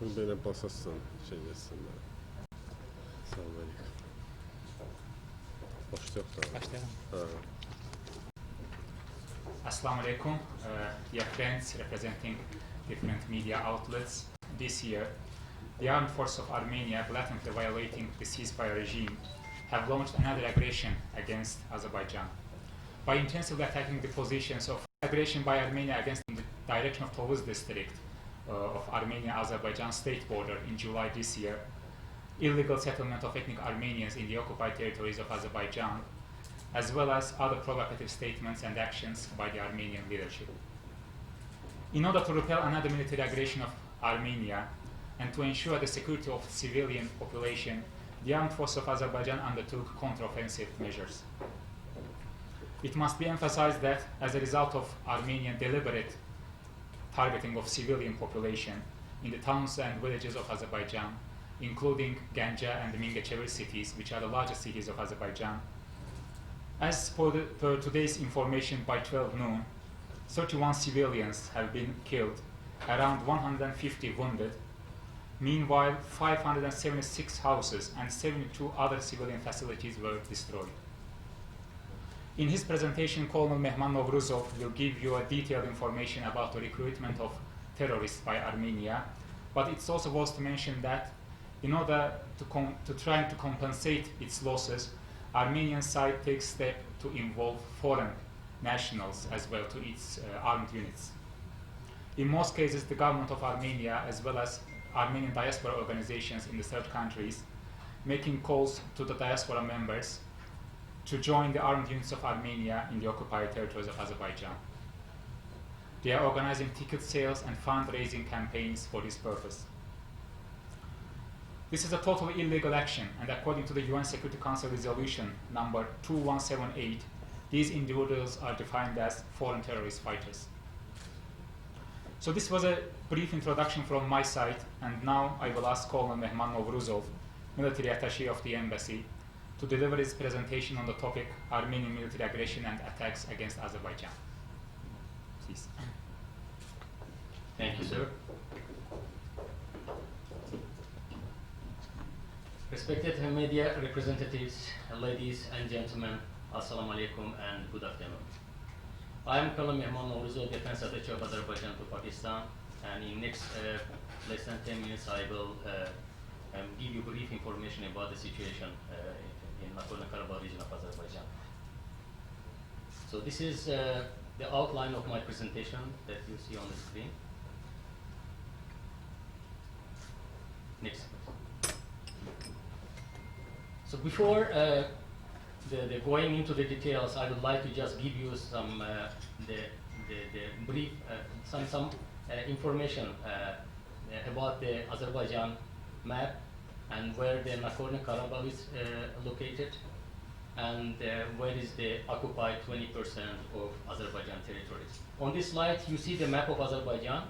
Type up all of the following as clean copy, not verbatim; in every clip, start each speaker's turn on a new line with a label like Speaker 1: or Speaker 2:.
Speaker 1: Beni basasın şey yesinler. Selamünaleyküm. Başlayalım.
Speaker 2: Başlayalım.
Speaker 3: Assalamu alaikum, dear friends representing different media outlets. This year, the armed forces of Armenia, blatantly violating the ceasefire regime, have launched another aggression against Azerbaijan. By intensively attacking the positions of aggression by Armenia against the direction of Tovuz district of Armenia-Azerbaijan state border in July this year, illegal settlement of ethnic Armenians in the occupied territories of Azerbaijan, as well as other provocative statements and actions by the Armenian leadership. In order to repel another military aggression of Armenia and to ensure the security of civilian population, the armed forces of Azerbaijan undertook counteroffensive measures. It must be emphasized that as a result of Armenian deliberate targeting of civilian population in the towns and villages of Azerbaijan, including Ganja and the Mingechevir cities, which are the largest cities of Azerbaijan, as per today's information by 12 noon, 31 civilians have been killed, around 150 wounded. Meanwhile, 576 houses and 72 other civilian facilities were destroyed. In his presentation, Colonel Mehman Novruzov will give you a detailed information about the recruitment of terrorists by Armenia, but it's also worth to mention that in order to try to compensate its losses, Armenian side takes steps to involve foreign nationals as well to its armed units. In most cases, the government of Armenia, as well as Armenian diaspora organizations in the third countries, making calls to the diaspora members to join the armed units of Armenia in the occupied territories of Azerbaijan. They are organizing ticket sales and fundraising campaigns for this purpose. This is a totally illegal action, and according to the UN Security Council resolution number 2178, these individuals are defined as foreign terrorist fighters. So this was a brief introduction from my side, and now I will ask Colonel Mehman Novruzov, military attaché of the embassy, to deliver his presentation on the topic Armenian military aggression and attacks against Azerbaijan. Please.
Speaker 4: Thank you, sir. Respected media representatives, ladies and gentlemen, Assalamu alaikum and good afternoon. I am Colonel Mehman Novruzov, Defense Attaché of Azerbaijan to Pakistan, and in next less than 10 minutes I will give you brief information about the situation in Nagorno-Karabakh region of Azerbaijan. So this is the outline of my presentation that you see on the screen. Next. So before the going into the details, I would like to just give you some the brief some information about the Azerbaijan map and where the Nagorno-Karabakh is located, and where is the occupied 20% of Azerbaijan territories. On this slide, you see the map of Azerbaijan,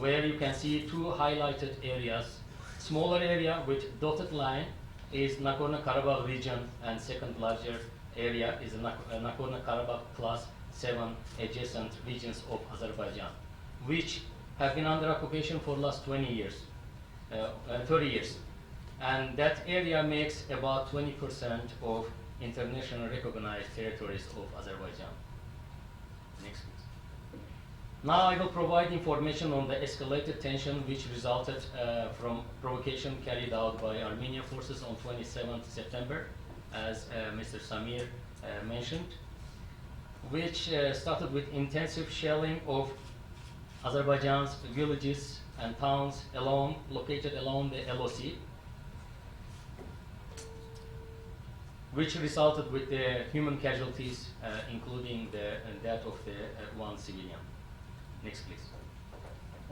Speaker 4: where you can see two highlighted areas. Smaller area with dotted line is Nagorno-Karabakh region, and second larger area is Nagorno-Karabakh class 7 adjacent regions of Azerbaijan, which have been under occupation for the last 30 years. And that area makes about 20% of international recognized territories of Azerbaijan. Next, please. Now I will provide information on the escalated tension which resulted from provocation carried out by Armenian forces on 27th September, as Mr. Samir mentioned, which started with intensive shelling of Azerbaijan's villages and towns located along the LOC, which resulted with the human casualties, including the death of the one civilian. Next, please.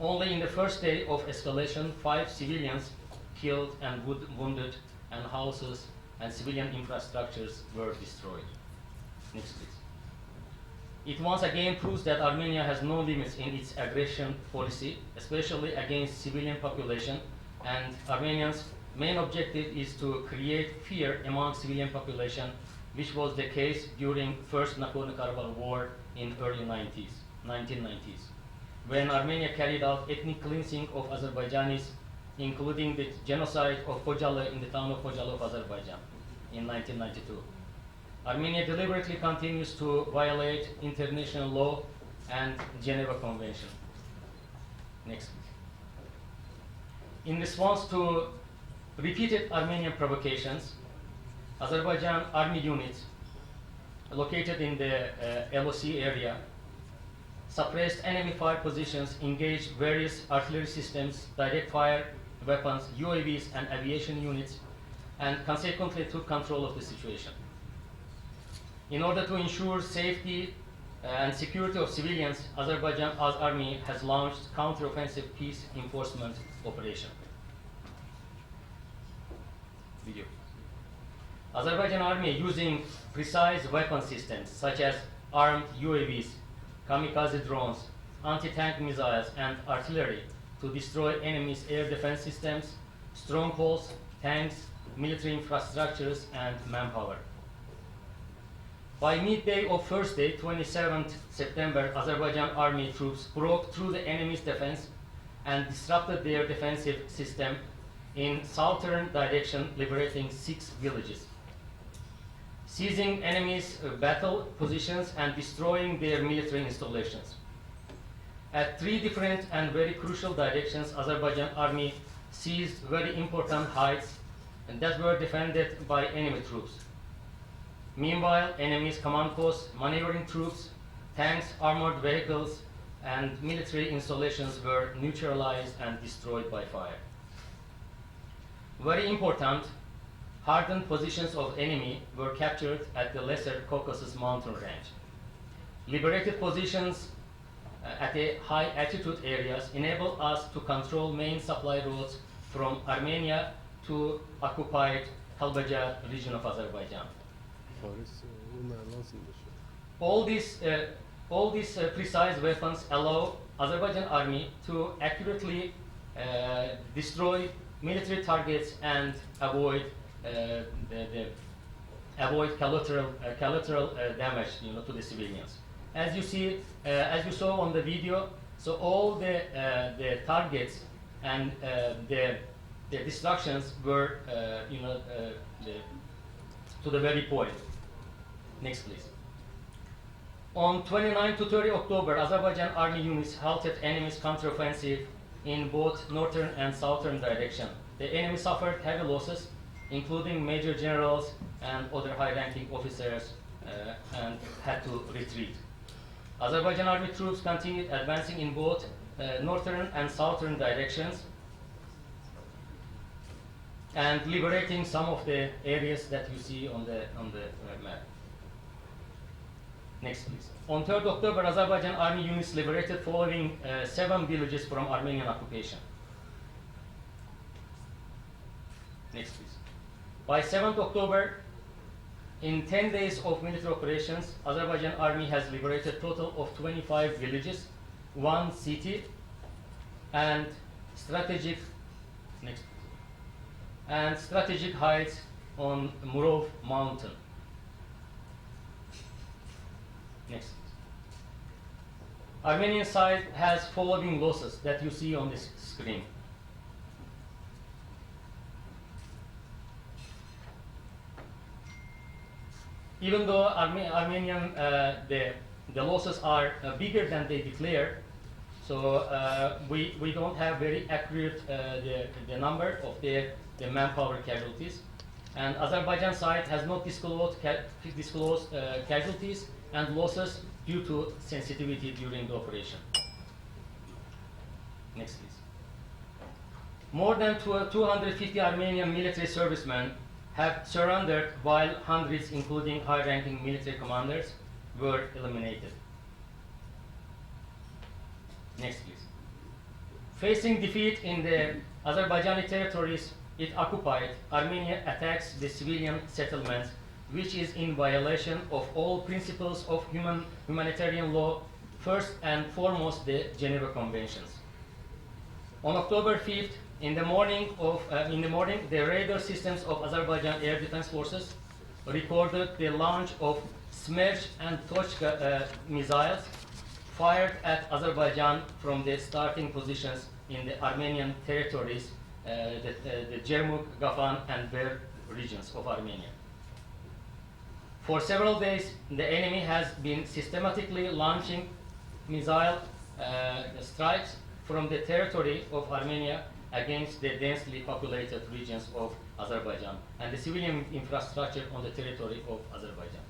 Speaker 4: Only in the first day of escalation, 5 civilians killed and wounded, and houses and civilian infrastructures were destroyed. Next, please. It once again proves that Armenia has no limits in its aggression policy, especially against civilian population, and Armenians' main objective is to create fear among civilian population, which was the case during first Nagorno-Karabakh war in early 1990s, when Armenia carried out ethnic cleansing of Azerbaijanis including the genocide of Khojaly in the town of Khojaly of Azerbaijan in 1992. Armenia deliberately continues to violate international law and Geneva Convention. Next. In response to repeated Armenian provocations, Azerbaijan army units located in the LOC area suppressed enemy fire positions, engaged various artillery systems, direct fire weapons, UAVs, and aviation units, and consequently took control of the situation. In order to ensure safety and security of civilians, Azerbaijan army has launched counter-offensive peace enforcement operation. Video. Azerbaijan army using precise weapon systems such as armed UAVs, kamikaze drones, anti-tank missiles, and artillery to destroy enemy's air defense systems, strongholds, tanks, military infrastructures, and manpower. By midday of Thursday, 27th September, Azerbaijan army troops broke through the enemy's defense and disrupted their defensive system in southern direction, liberating 6 villages, seizing enemy's battle positions and destroying their military installations. At 3 different and very crucial directions, Azerbaijan army seized very important heights and that were defended by enemy troops. Meanwhile, enemy's command posts, maneuvering troops, tanks, armored vehicles, and military installations were neutralized and destroyed by fire. Very important, hardened positions of enemy were captured at the Lesser Caucasus mountain range. Liberated positions at the high altitude areas enable us to control main supply routes from Armenia to occupied Kalbajar region of Azerbaijan. All these precise weapons allow Azerbaijan army to accurately destroy military targets and avoid collateral damage, to the civilians. As you see, as you saw on the video, so all the targets and the destructions were, to the very point. Next, please. On 29 to 30 October, Azerbaijan army units halted enemy's counteroffensive in both northern and southern direction. The enemy suffered heavy losses, including major generals and other high-ranking officers, and had to retreat. Azerbaijan army troops continued advancing in both northern and southern directions and liberating some of the areas that you see on the map. Next, please. On 3rd October, Azerbaijan army units liberated following 7 villages from Armenian occupation. Next, please. By 7th October, in 10 days of military operations, Azerbaijan army has liberated a total of 25 villages, 1 city, and strategic heights on Murov mountain. Next. Armenian side has following losses that you see on this screen. Even though Armenian the losses are bigger than they declare, so we don't have very accurate the number of the manpower casualties, and Azerbaijan side has not disclosed casualties and losses due to sensitivity during the operation. Next, please. More than 250 Armenian military servicemen have surrendered, while hundreds, including high-ranking military commanders, were eliminated. Next, please. Facing defeat in the Azerbaijani territories it occupied, Armenia attacks the civilian settlements, which is in violation of all principles of humanitarian law, first and foremost the Geneva Conventions. On October 5th, in the morning, the radar systems of Azerbaijan Air Defense Forces recorded the launch of Smerch and Tochka missiles fired at Azerbaijan from the starting positions in the Armenian territories the Jermuk, Gafan, and Ver regions of Armenia. For several days, the enemy has been systematically launching missile strikes from the territory of Armenia against the densely populated regions of Azerbaijan and the civilian infrastructure on the territory of Azerbaijan.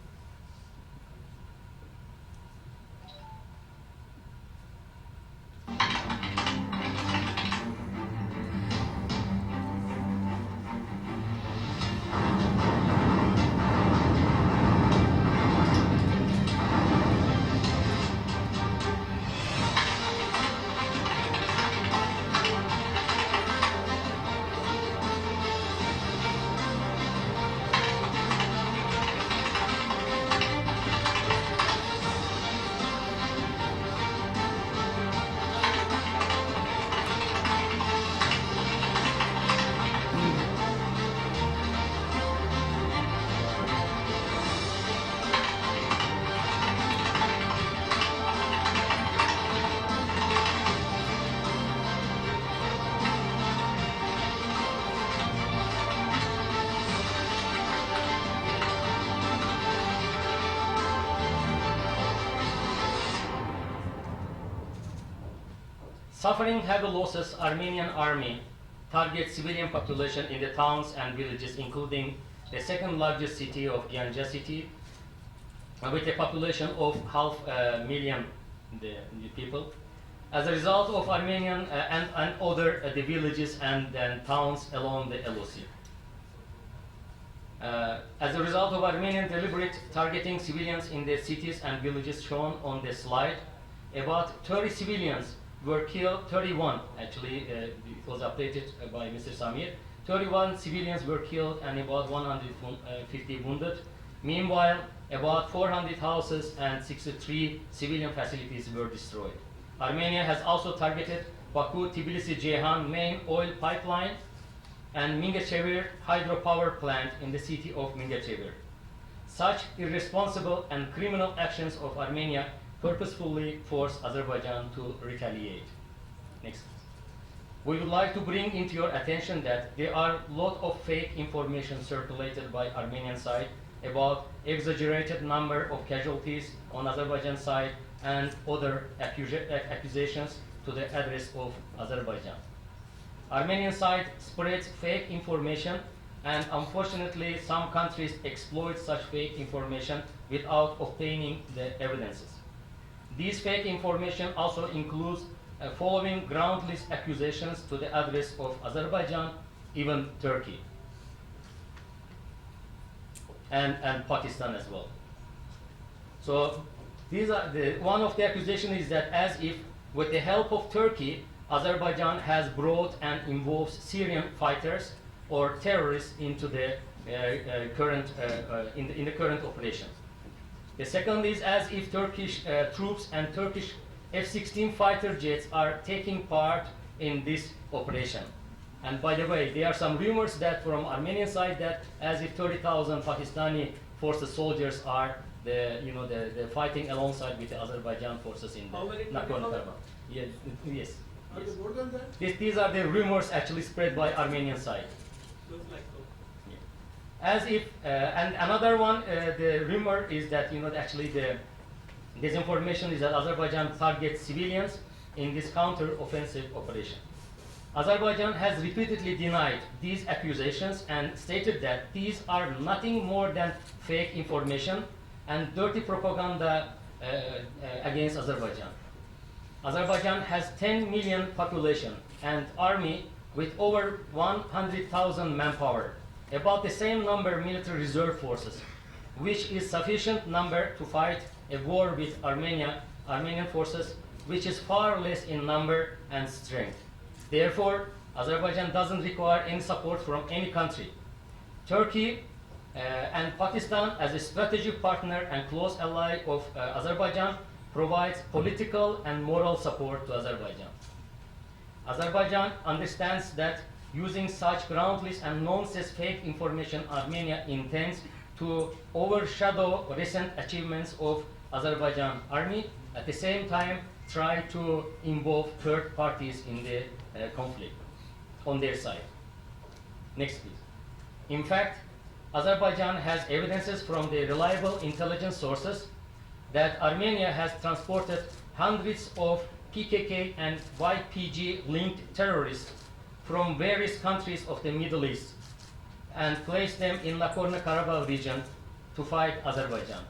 Speaker 4: Suffering heavy losses, Armenian army targets civilian population in the towns and villages, including the second largest city of Ganja city, with a population of 500,000 people. As a result of Armenian and other the villages and towns along the LOC. As a result of Armenian deliberate targeting civilians in the cities and villages shown on the slide, about 30 civilians were killed, 31 actually, it was updated by Mr. Samir. 31 civilians were killed and about 150 wounded. Meanwhile, about 400 houses and 63 civilian facilities were destroyed. Armenia has also targeted Baku-Tbilisi-Ceyhan main oil pipeline and Mingechevir hydropower plant in the city of Mingechevir. Such irresponsible and criminal actions of Armenia purposefully force Azerbaijan to retaliate. Next. We would like to bring into your attention that there are a lot of fake information circulated by Armenian side about exaggerated number of casualties on Azerbaijan side and other accusations to the address of Azerbaijan. Armenian side spreads fake information, and unfortunately some countries exploit such fake information without obtaining the evidences. These fake information also includes following groundless accusations to the address of Azerbaijan, even Turkey, and Pakistan as well. So these are one of the accusations is that as if with the help of Turkey, Azerbaijan has brought and involved Syrian fighters or terrorists into the current in the current operation. The second is as if Turkish troops and Turkish F-16 fighter jets are taking part in this operation. And by the way, there are some rumors that from Armenian side that as if 30,000 Pakistani forces soldiers are the fighting alongside with the Azerbaijan forces in the Nagorno-Karabakh. Yes. Yes.
Speaker 2: Are they more than that?
Speaker 4: These are the rumors actually spread by Armenian side.
Speaker 2: Looks like so.
Speaker 4: As if, and another one, the rumor is that actually the disinformation is that Azerbaijan targets civilians in this counter-offensive operation. Azerbaijan has repeatedly denied these accusations and stated that these are nothing more than fake information and dirty propaganda against Azerbaijan. Azerbaijan has 10 million population and army with over 100,000 manpower, about the same number military reserve forces, which is sufficient number to fight a war with Armenian forces, which is far less in number and strength. Therefore, Azerbaijan doesn't require any support from any country. Turkey and Pakistan, as a strategic partner and close ally of Azerbaijan, provides political and moral support to Azerbaijan. Azerbaijan understands that using such groundless and nonsense fake information, Armenia intends to overshadow recent achievements of Azerbaijan army, at the same time try to involve third parties in the conflict. on their side. Next, please. In fact, Azerbaijan has evidences from the reliable intelligence sources that Armenia has transported hundreds of PKK and YPG-linked terrorists from various countries of the Middle East and placed them in Nagorno-Karabakh region to fight Azerbaijan.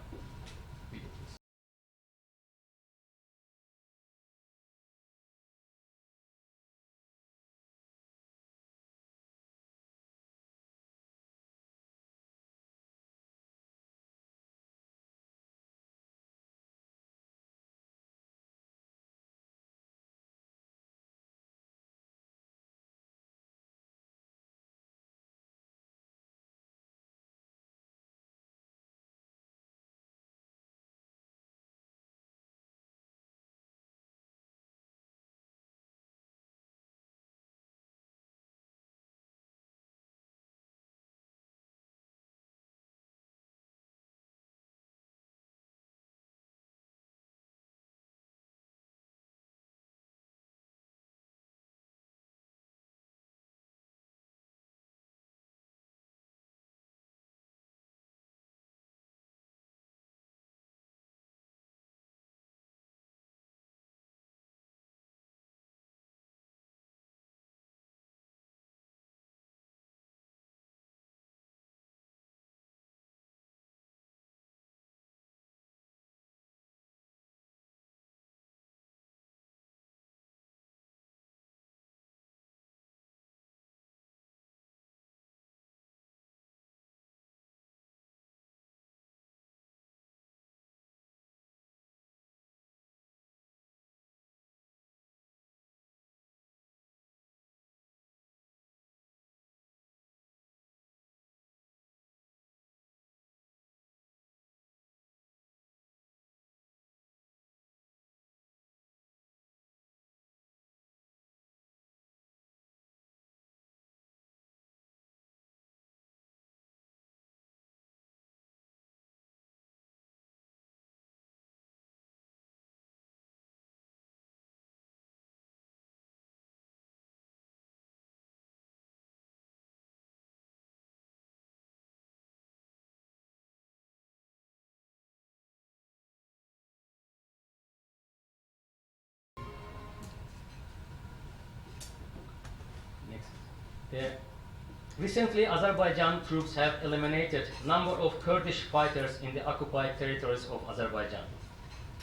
Speaker 4: Recently, Azerbaijan troops have eliminated a number of Kurdish fighters in the occupied territories of Azerbaijan.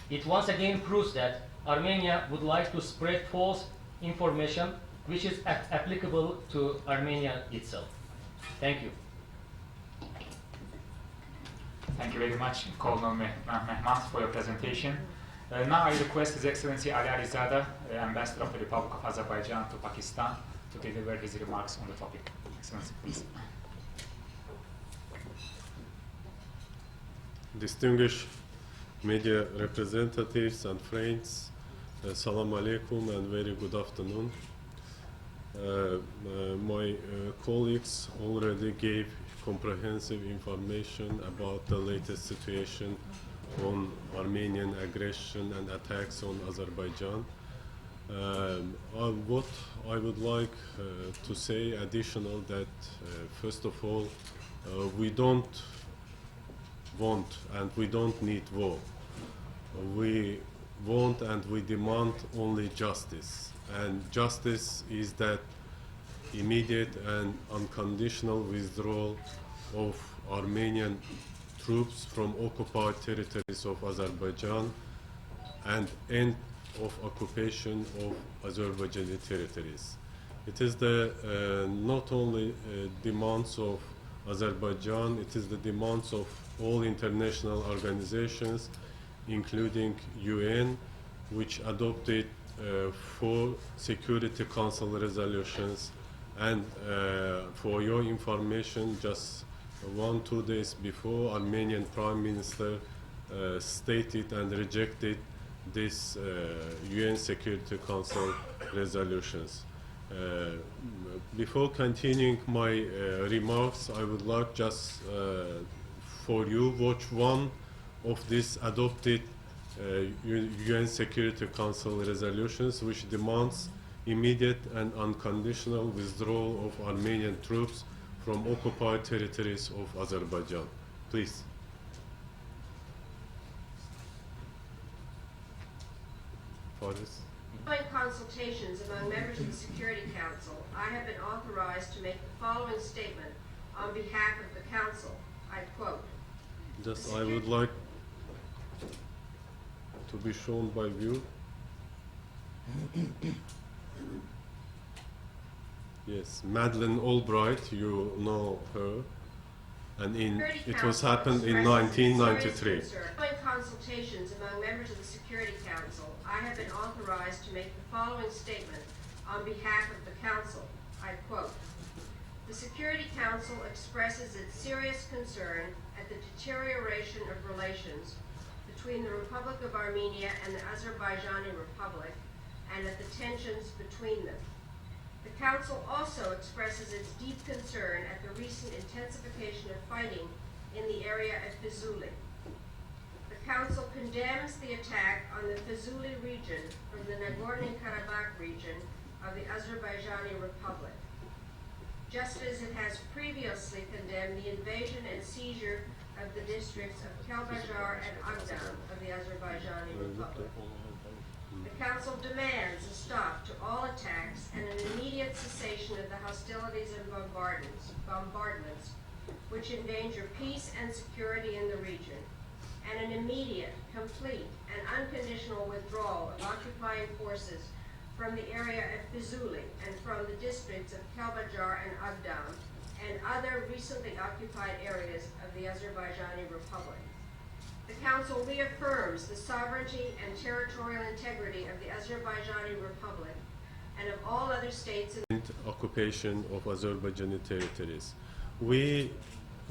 Speaker 4: It once again proves that Armenia would like to spread false information which is applicable to Armenia itself. Thank you.
Speaker 3: Thank you very much, Colonel Mehmet, for your presentation. Now I request His Excellency Ali Alizada, Ambassador of the Republic of Azerbaijan to Pakistan, to deliver his remarks on the topic. Excellency, please.
Speaker 1: Distinguished media representatives and friends, Assalamu alaikum and very good afternoon. My colleagues already gave comprehensive information about the latest situation on Armenian aggression and attacks on Azerbaijan. What I would like to say additional that first of all, we don't want and we don't need war. We want and we demand only justice, and justice is that immediate and unconditional withdrawal of Armenian troops from occupied territories of Azerbaijan and end of occupation of Azerbaijani territories. It is the not only demands of Azerbaijan, it is the demands of all international organizations, including UN, which adopted 4 Security Council resolutions. And for your information, just 1-2 days before, Armenian Prime Minister stated and rejected this UN Security Council resolutions. Before continuing my remarks, I would like just for you watch one of these adopted UN Security Council resolutions, which demands immediate and unconditional withdrawal of Armenian troops from occupied territories of Azerbaijan. Please. Faris.
Speaker 5: Following consultations among members of the Security Council, I have been authorized to make the following statement on behalf of the Council. I quote,
Speaker 1: Just I would like to be shown by view. Yes, Madeleine Albright, you know her, and it was happened in 1993.
Speaker 5: Following consultations among members of the Security Council, I have been authorized to make the following statement on behalf of the Council. I quote, the Security Council expresses its serious concern at the deterioration of relations between the Republic of Armenia and the Azerbaijani Republic and at the tensions between them. The Council also expresses its deep concern at the recent intensification of fighting in the area of Fizuli. The Council condemns the attack on the Fizuli region from the Nagorno-Karabakh region of the Azerbaijani Republic, just as it has previously condemned the invasion and seizure of the districts of Kelbajar and Agdam of the Azerbaijani Republic. The Council demands a stop to all attacks and an immediate cessation of the hostilities and bombardments which endanger peace and security in the region, and an immediate, complete, and unconditional withdrawal of occupying forces from the area of Fizuli and from the districts of Kelbajar and Agdam and other recently occupied areas of the Azerbaijani Republic. The Council reaffirms the sovereignty and territorial integrity of the Azerbaijani Republic and of all other states in
Speaker 1: Occupation of Azerbaijani territories. We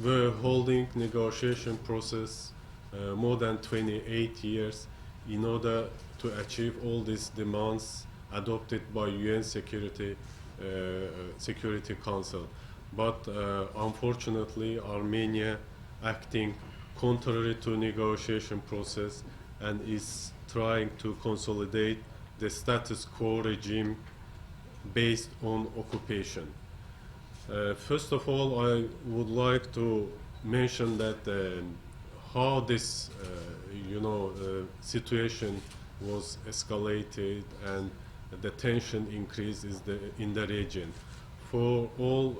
Speaker 1: were holding negotiation process more than 28 years in order to achieve all these demands adopted by UN Security Council. But unfortunately, Armenia, acting contrary to negotiation process and is trying to consolidate the status quo regime based on occupation. First of all, I would like to mention that how this situation was escalated and the tension increased in the region. For all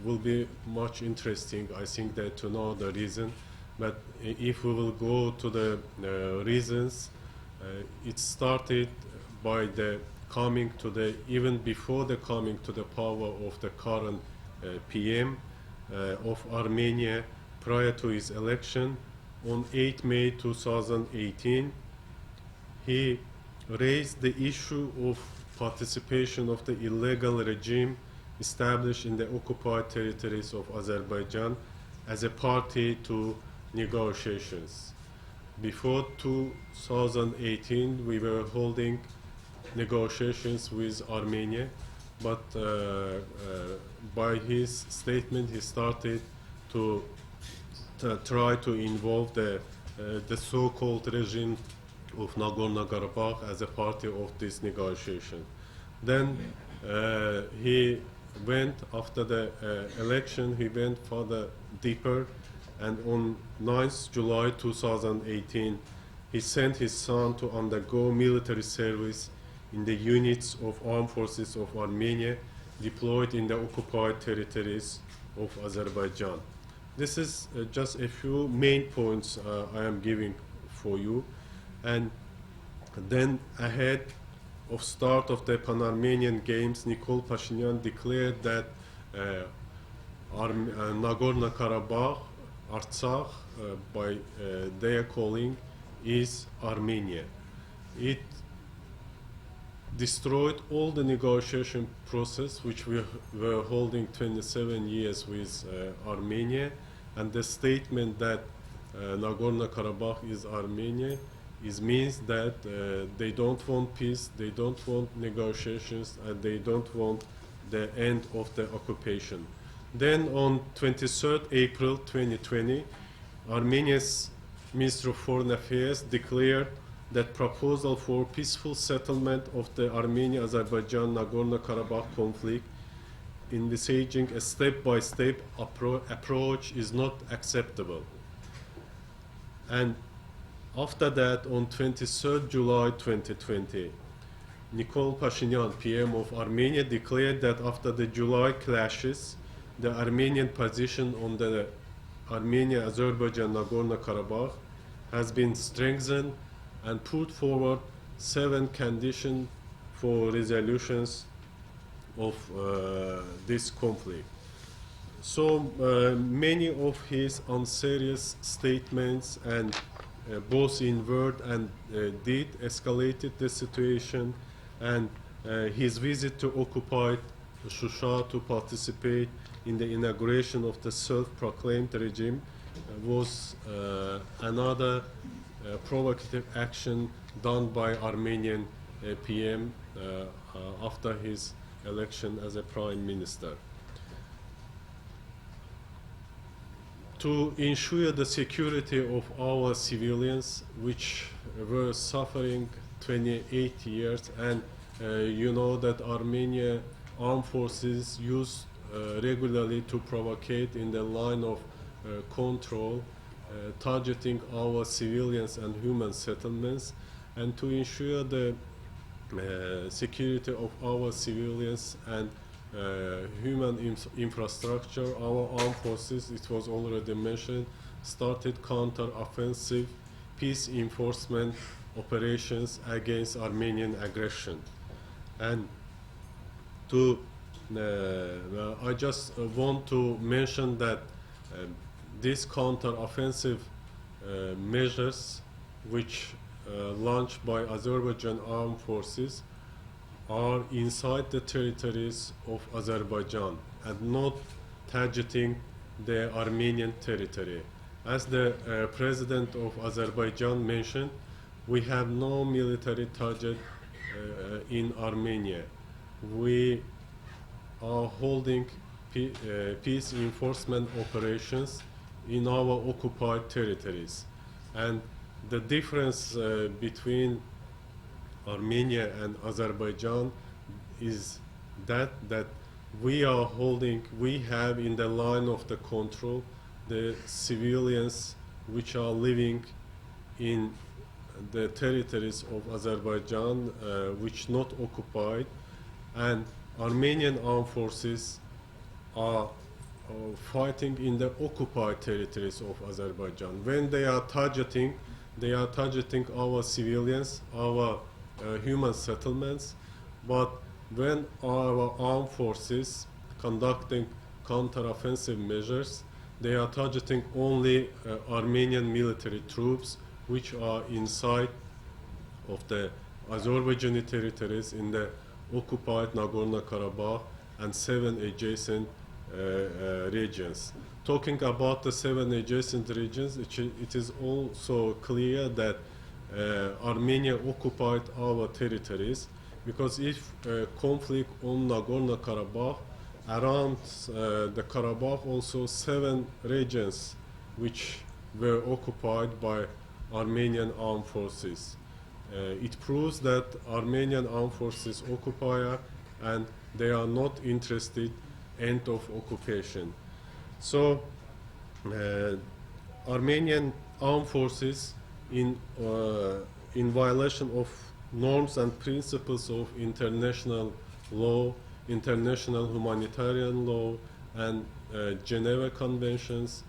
Speaker 1: will be much interesting, I think, that to know the reason. But if we will go to the reasons, it started by the coming to the, even before the coming to the power of the current PM of Armenia prior to his election on 8 May 2018. He raised the issue of participation of the illegal regime established in the occupied territories of Azerbaijan as a party to negotiations. Before 2018, we were holding negotiations with Armenia, but by his statement, he started to try to involve the so-called regime of Nagorno-Karabakh as a party of this negotiation. Then he went, after the election, he went further deeper, and on 9th July 2018, he sent his son to undergo military service in the units of armed forces of Armenia deployed in the occupied territories of Azerbaijan. This is just a few main points I am giving for you. And then ahead of start of the Pan-Armenian Games, Nikol Pashinyan declared that Nagorno-Karabakh, Artsakh, by their calling, is Armenia. It destroyed all the negotiation process which we were holding 27 years with Armenia, and the statement that Nagorno-Karabakh is Armenia means that they don't want peace, they don't want negotiations, and they don't want the end of the occupation. Then on 23rd April 2020, Armenia's Minister of Foreign Affairs declared that proposal for peaceful settlement of the Armenia-Azerbaijan Nagorno-Karabakh conflict, envisaging a step-by-step approach, is not acceptable. And after that, on 23rd July 2020, Nikol Pashinyan, PM of Armenia, declared that after the July clashes, the Armenian position on the Armenia-Azerbaijan Nagorno-Karabakh has been strengthened and put forward 7 conditions for resolutions of this conflict. So many of his unserious statements, and both in word and deed, escalated the situation, and his visit to occupied Shusha to participate in the inauguration of the self-proclaimed regime was another provocative action done by Armenian PM after his election as a prime minister. To ensure the security of our civilians, which were suffering 28 years, and you know that Armenia armed forces used regularly to provocate in the line of control, targeting our civilians and human settlements, and to ensure the security of our civilians and human infrastructure, our armed forces, it was already mentioned, started counter-offensive peace enforcement operations against Armenian aggression. And to I just want to mention that these counter-offensive measures, which launched by Azerbaijan armed forces, are inside the territories of Azerbaijan and not targeting the Armenian territory. As the president of Azerbaijan mentioned, we have no military target in Armenia. We are holding peace enforcement operations in our occupied territories. And the difference between Armenia and Azerbaijan is that we have in the line of the control the civilians which are living in the territories of Azerbaijan, which not occupied, and Armenian armed forces are fighting in the occupied territories of Azerbaijan. When they are targeting our civilians, our human settlements, but when our armed forces conducting counter-offensive measures, they are targeting only Armenian military troops which are inside of the Azerbaijani territories in the occupied Nagorno-Karabakh and 7 adjacent regions. Talking about the 7 adjacent regions, it is also clear that Armenia occupied our territories, because if conflict on Nagorno-Karabakh, around the Karabakh also 7 regions which were occupied by Armenian armed forces. It proves that Armenian armed forces occupy and they are not interested end of occupation. So Armenian armed forces in violation of norms and principles of international law, international humanitarian law, and Geneva Conventions,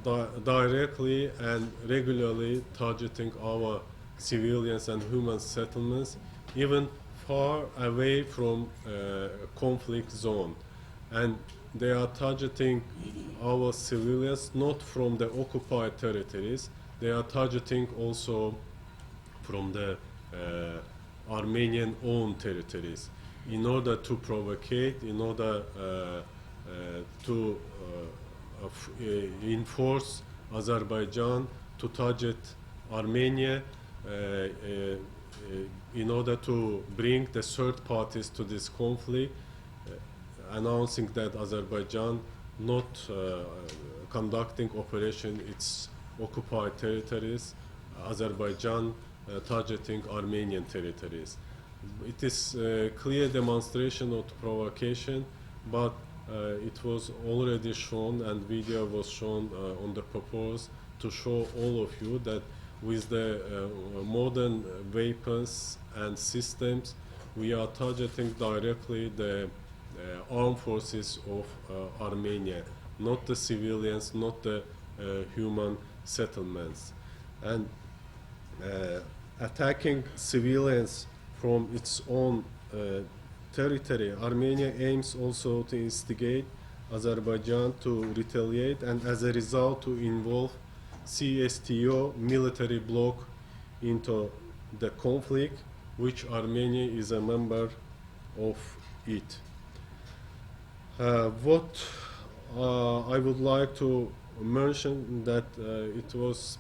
Speaker 1: directly and regularly targeting our civilians and human settlements, even far away from conflict zone. And they are targeting our civilians not from the occupied territories, they are targeting also from the Armenian owned territories in order to provocate, in order to enforce Azerbaijan to target Armenia, in order to bring the third parties to this conflict, announcing that Azerbaijan not conducting operation its occupied territories, Azerbaijan targeting Armenian territories. It is a clear demonstration of provocation, but it was already shown and video was shown on the purpose to show all of you that with the modern weapons and systems, we are targeting directly the armed forces of Armenia, not the civilians, not the human settlements. And attacking civilians from its own territory, Armenia aims also to instigate Azerbaijan to retaliate and as a result to involve CSTO military bloc into the conflict, which Armenia is a member of it. What I would like to mention that it was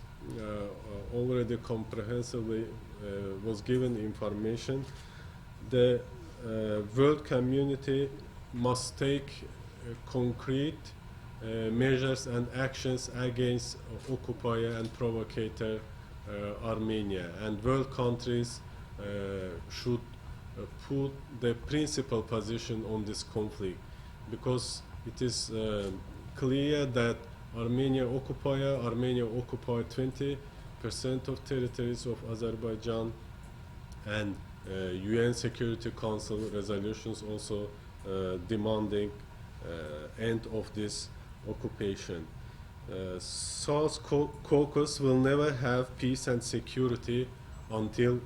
Speaker 1: already comprehensively was given information. The world community must take concrete measures and actions against occupier and provocator Armenia, and world countries should put the principal position on this conflict, because it is clear that Armenia occupied 20% of territories of Azerbaijan, and UN Security Council resolutions also demanding end of this occupation. South Caucasus will never have peace and security until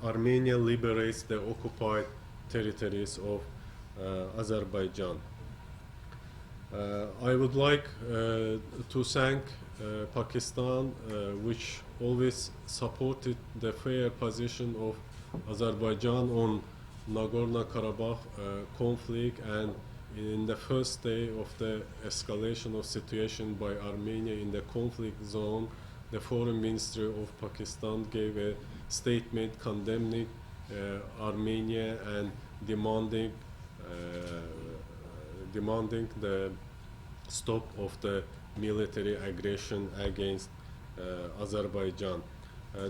Speaker 1: Armenia liberates the occupied territories of Azerbaijan. I would like to thank Pakistan, which always supported the fair position of Azerbaijan on Nagorno-Karabakh conflict, and in the first day of the escalation of situation by Armenia in the conflict zone, the Foreign Ministry of Pakistan gave a statement condemning Armenia and demanding the stop of the military aggression against Azerbaijan.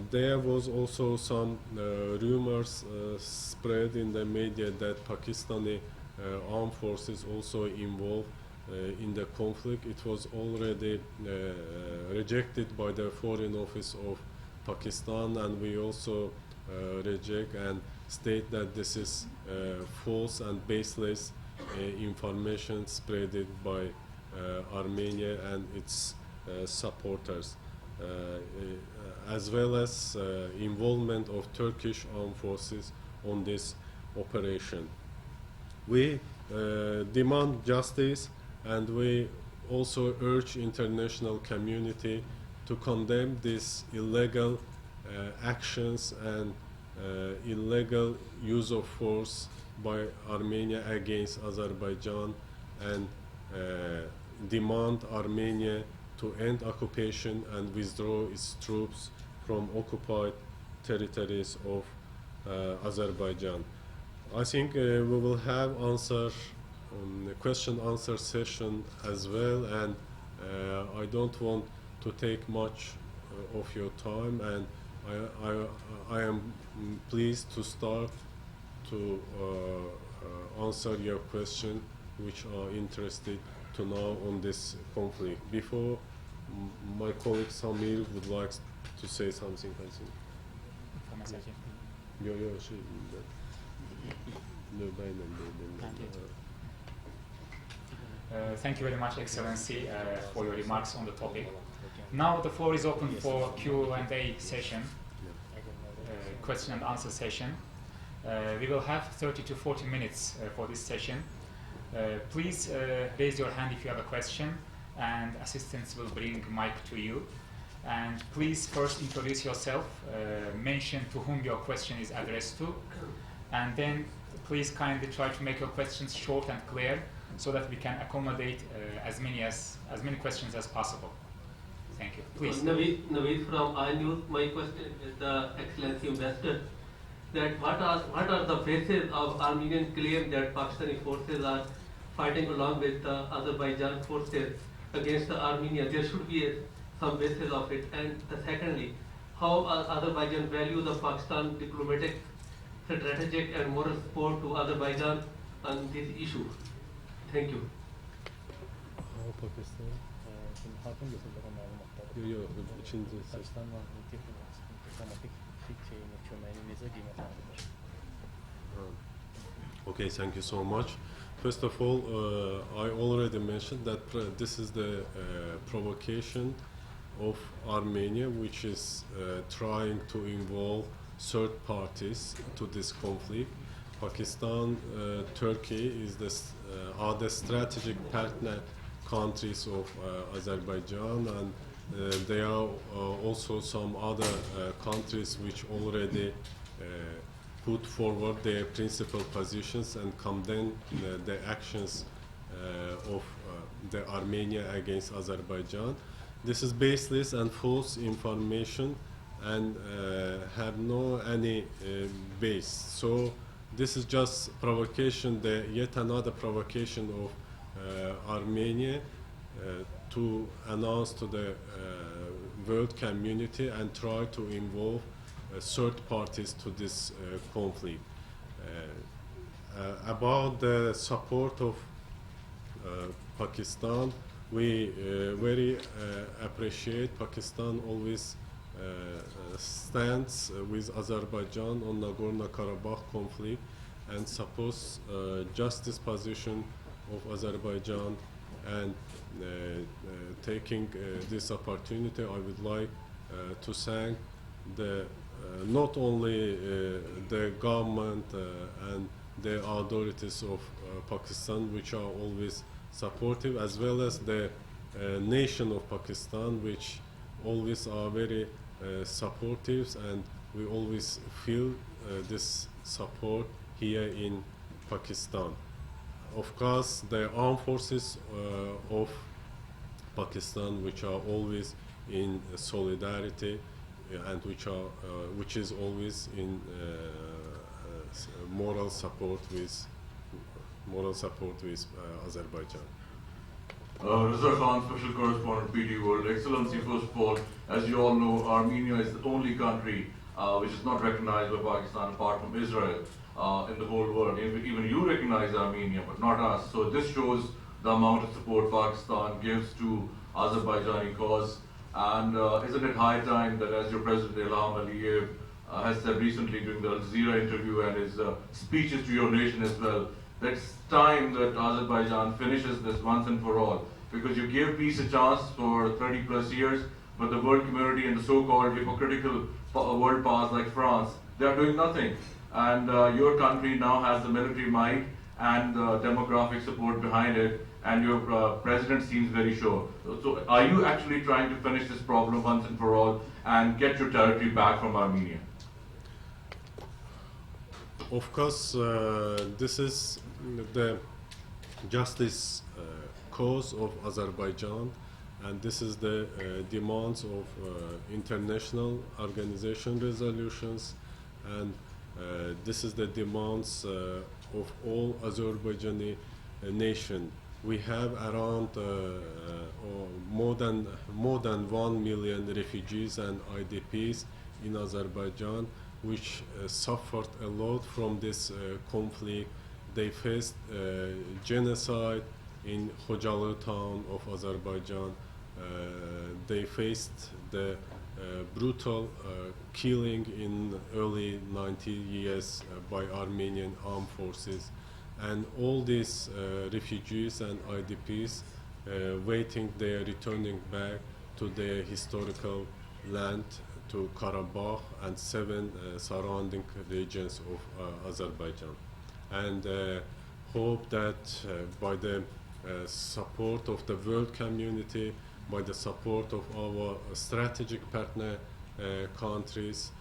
Speaker 1: There was also some rumors spread in the media that Pakistani armed forces also involved in the conflict. It was already rejected by the Foreign Office of Pakistan, and we also reject and state that this is false and baseless information spread by Armenia and its supporters, as well as involvement of Turkish armed forces on this operation. We demand justice, and we also urge international community to condemn these illegal actions and illegal use of force by Armenia against Azerbaijan, and demand Armenia to end occupation and withdraw its troops from occupied territories of Azerbaijan. I think we will have question-answer session as well, and I don't want to take much of your time, and I am pleased to start to answer your question, which are interested to know on this conflict. Before my colleague Samir would like to say something, I think.
Speaker 3: Thank you very much, Excellency, for your remarks on the topic. Now the floor is open for Q&A session, question and answer session. We will have 30 to 40 minutes for this session. Please raise your hand if you have a question, and assistants will bring mic to you. And please first introduce yourself, mention to whom your question is addressed to, and then please kindly try to make your questions short and clear so that we can accommodate as many questions as possible. Thank you. Please.
Speaker 2: Naveed from iNews. My question is the Excellency Ambassador, that what are the bases of Armenian claim that Pakistani forces are fighting along with the Azerbaijan forces against the Armenia? There should be some basis of it. And secondly, how Azerbaijan value the Pakistan diplomatic, strategic and moral support to Azerbaijan on this issue. Thank you.
Speaker 1: Okay, thank you so much. First of all, I already mentioned that this is the provocation of Armenia, which is trying to involve third parties to this conflict. Pakistan, Turkey are the strategic partner countries of Azerbaijan, and there are also some other countries which already put forward their principal positions and condemn the actions of the Armenia against Azerbaijan. This is baseless and false information and have no any base. So this is just provocation, yet another provocation of Armenia to announce to the world community and try to involve third parties to this conflict. About the support of Pakistan, we very appreciate Pakistan always stands with Azerbaijan on Nagorno-Karabakh conflict and supports justice position of Azerbaijan. And taking this opportunity, I would like to thank not only the government and the authorities of Pakistan, which are always supportive, as well as the nation of Pakistan, which always are very supportive, and we always feel this support here in Pakistan. Of course, the armed forces of Pakistan, which are always in solidarity and which is always in moral support with Azerbaijan.
Speaker 6: Rizal Khan, Special Correspondent, PT World. Excellency, first of all, as you all know, Armenia is the only country which is not recognized by Pakistan apart from Israel in the whole world. Even you recognize Armenia, but not us. So this shows the amount of support Pakistan gives to Azerbaijani cause. And isn't it high time that, as your President Ilham Aliyev has said recently during the Al Jazeera interview and his speeches to your nation as well, that it's time that Azerbaijan finishes this once and for all, because you gave peace a chance for 30 plus years, but the world community and the so-called hypocritical world powers like France, they are doing nothing. And your country now has the military might and the demographic support behind it, and your president seems very sure. So are you actually trying to finish this problem once and for all and get your territory back from Armenia?
Speaker 1: Of course, this is the justice cause of Azerbaijan, and this is the demands of international organization resolutions, and this is the demands of all Azerbaijani nation. We have around more than 1 million refugees and IDPs in Azerbaijan, which suffered a lot from this conflict. They faced genocide in Khojalı town of Azerbaijan. They faced the brutal killing in early 90s years by Armenian armed forces. And all these refugees and IDPs waiting, they are returning back to their historical land, to Karabakh and 7 surrounding regions of Azerbaijan. And hope that by the support of the world community, by the support of our strategic partner countries,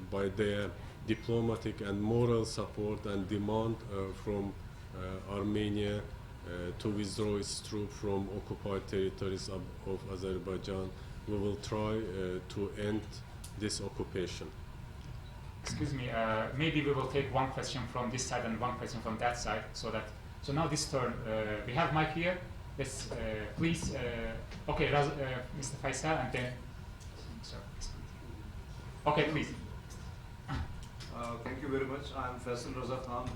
Speaker 1: by their diplomatic and moral support and demand from Armenia to withdraw its troops from occupied territories of Azerbaijan, we will try to end this occupation.
Speaker 3: Excuse me, maybe we will take one question from this side and one question from that side, so now this turn, we have mic here. Let's please, okay, Mr. Faisal, and then, sorry. Okay, please.
Speaker 7: Thank you very much. I'm Faisal Raza Khan,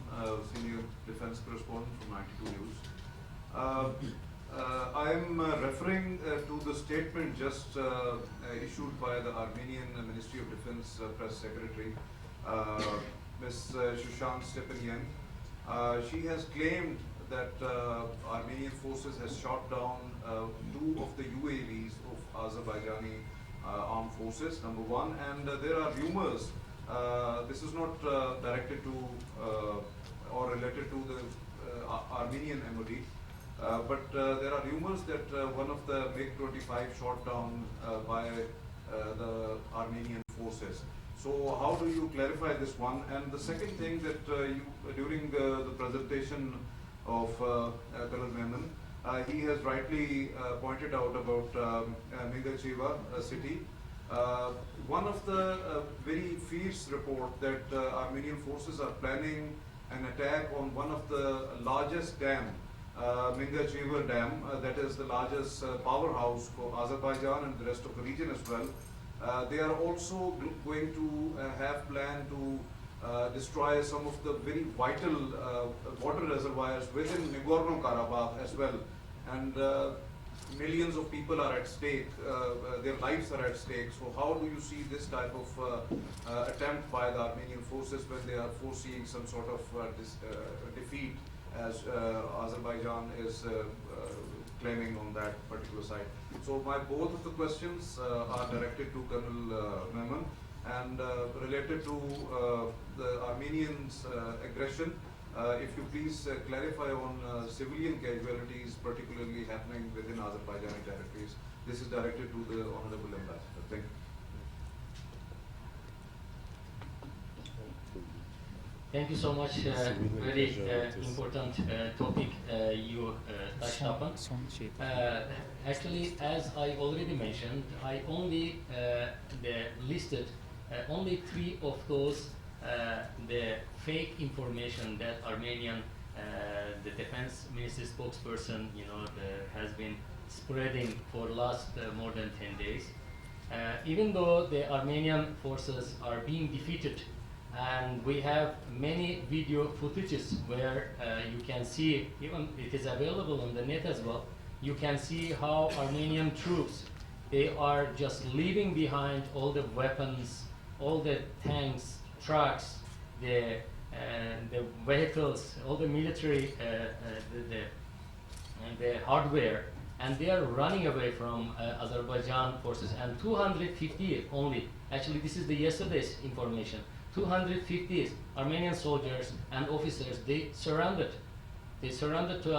Speaker 7: Senior Defense Correspondent from 92 News. I'm referring to the statement just issued by the Armenian Ministry of Defense Press Secretary, Ms. Shushan Stepanyan. She has claimed that Armenian forces has shot down 2 of the UAVs of Azerbaijani armed forces, number one, and there are rumors, this is not directed to or related to the Armenian MOD, but there are rumors that one of the MiG-25 shot down by the Armenian forces. So how do you clarify this one? And the second thing that you, during the presentation of Colonel Memon, he has rightly pointed out about Mingachiva city. One of the very fierce report that Armenian forces are planning an attack on one of the largest dam, Mingachiva Dam, that is the largest powerhouse for Azerbaijan and the rest of the region as well. They are also going to have planned to destroy some of the very vital water reservoirs within Nagorno-Karabakh as well. And millions of people are at stake, their lives are at stake. So how do you see this type of attempt by the Armenian forces when they are foreseeing some sort of defeat, as Azerbaijan is claiming on that particular side? So both of the questions are directed to Colonel Memon and related to the Armenians' aggression. If you please clarify on civilian casualties particularly happening within Azerbaijani territories. This is directed to the Honorable Ambassador. Thank you.
Speaker 4: Thank you so much. Very important topic you touched upon. Actually, as I already mentioned, I only listed only 3 of those the fake information that Armenian, the defense ministry spokesperson, has been spreading for last more than 10 days. Even though the Armenian forces are being defeated, and we have many video footages where you can see, even it is available on the net as well, you can see how Armenian troops, they are just leaving behind all the weapons, all the tanks, trucks, the vehicles, all the military, the hardware, and they are running away from Azerbaijan forces. And 250 only, actually this is the yesterday's information, 250 Armenian soldiers and officers, they surrendered to